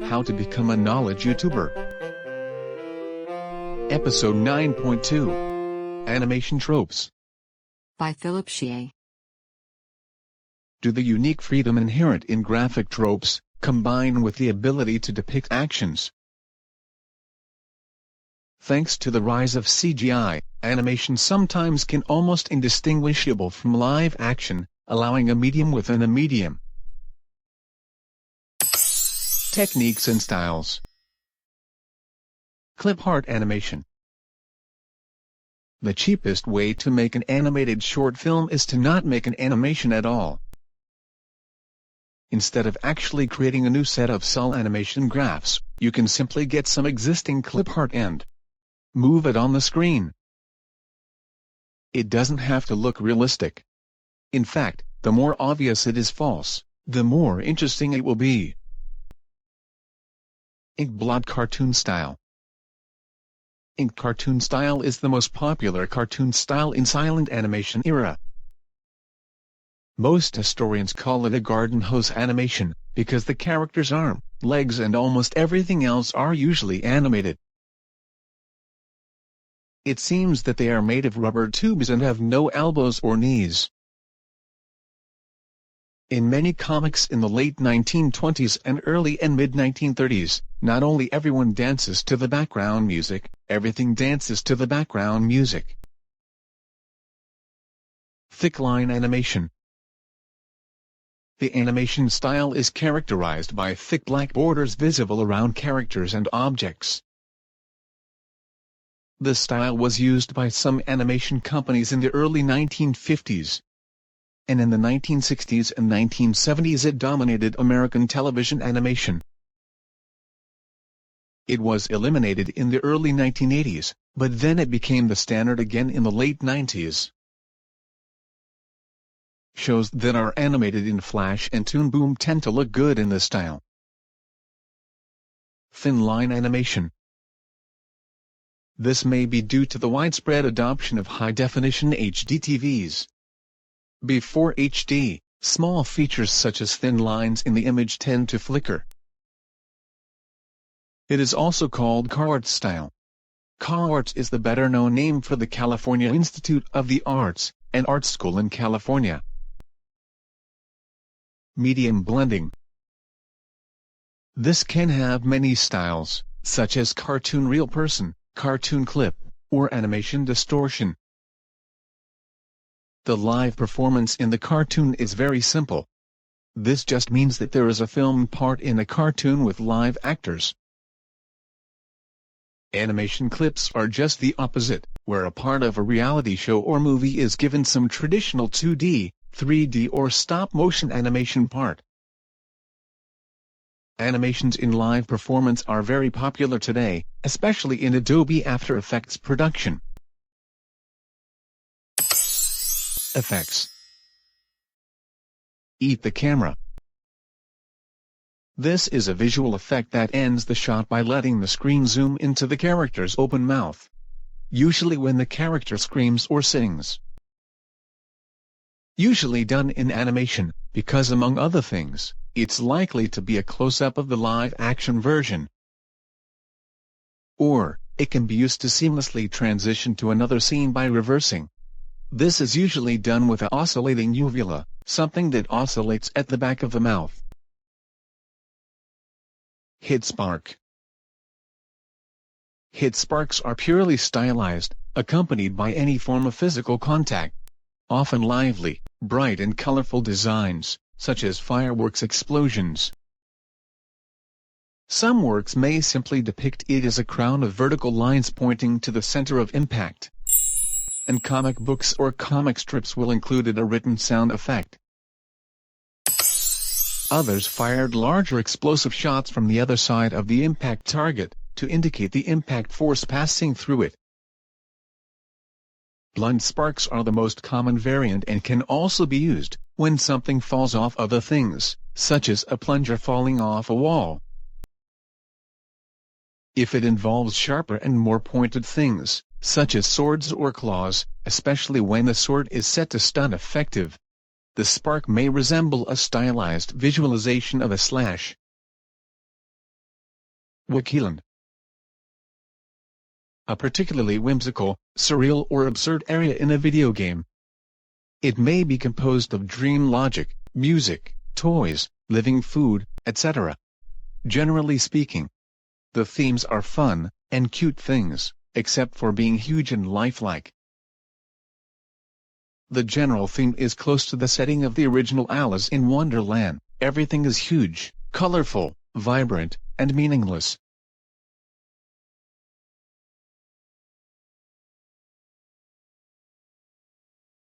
How to become a knowledge YouTuber. Episode 9.2. Animation Tropes. By Philip Shea. Do the unique freedom inherent in graphic tropes combine with the ability to depict actions? Thanks to the rise of CGI, animation sometimes can almost indistinguishable from live action, allowing a medium within a medium. Techniques and styles. Clip art animation. The cheapest way to make an animated short film is to not make an animation at all. Instead of actually creating a new set of solid animation graphs, you can simply get some existing clip art and move it on the screen. It doesn't have to look realistic. In fact, the more obvious it is false, the more interesting it will be. Inkblot cartoon style. Ink cartoon style is the most popular cartoon style in silent animation era. Most historians call it a garden hose animation, because the character's arm, legs and almost everything else are usually animated. It seems that they are made of rubber tubes and have no elbows or knees. In many comics in the late 1920s and early and mid-1930s, not only everyone dances to the background music, everything dances to the background music. Thick line animation. The animation style is characterized by thick black borders visible around characters and objects. This style was used by some animation companies in the early 1950s. And in the 1960s and 1970s it dominated American television animation. It was eliminated in the early 1980s, but then it became the standard again in the late 90s. Shows that are animated in Flash and Toon Boom tend to look good in this style. Thin line animation. This may be due to the widespread adoption of high-definition HD TVs. Before HD, small features such as thin lines in the image tend to flicker. It is also called CarArts style. CarArts is the better-known name for the California Institute of the Arts, an art school in California. Medium blending. This can have many styles, such as cartoon real person, cartoon clip, or animation distortion. The live performance in the cartoon is very simple. This just means that there is a filmed part in a cartoon with live actors. Animation clips are just the opposite, where a part of a reality show or movie is given some traditional 2D, 3D or stop-motion animation part. Animations in live performance are very popular today, especially in Adobe After Effects production. Effects. Eat the camera. This is a visual effect that ends the shot by letting the screen zoom into the character's open mouth, usually when the character screams or sings. Usually done in animation, because among other things, it's likely to be a close-up of the live-action version. Or, it can be used to seamlessly transition to another scene by reversing. This is usually done with an oscillating uvula, something that oscillates at the back of the mouth. Hit spark. Hit sparks are purely stylized, accompanied by any form of physical contact. Often lively, bright and colorful designs, such as fireworks explosions. Some works may simply depict it as a crown of vertical lines pointing to the center of impact. And comic books or comic strips will include a written sound effect. Others fired larger explosive shots from the other side of the impact target, to indicate the impact force passing through it. Blunt sparks are the most common variant and can also be used when something falls off other things, such as a plunger falling off a wall. If it involves sharper and more pointed things, such as swords or claws, especially when the sword is set to stun effective, the spark may resemble a stylized visualization of a slash. Wikiland. A particularly whimsical, surreal or absurd area in a video game. It may be composed of dream logic, music, toys, living food, etc. Generally speaking, the themes are fun and cute things, except for being huge and lifelike. The general theme is close to the setting of the original Alice in Wonderland. Everything is huge, colorful, vibrant, and meaningless.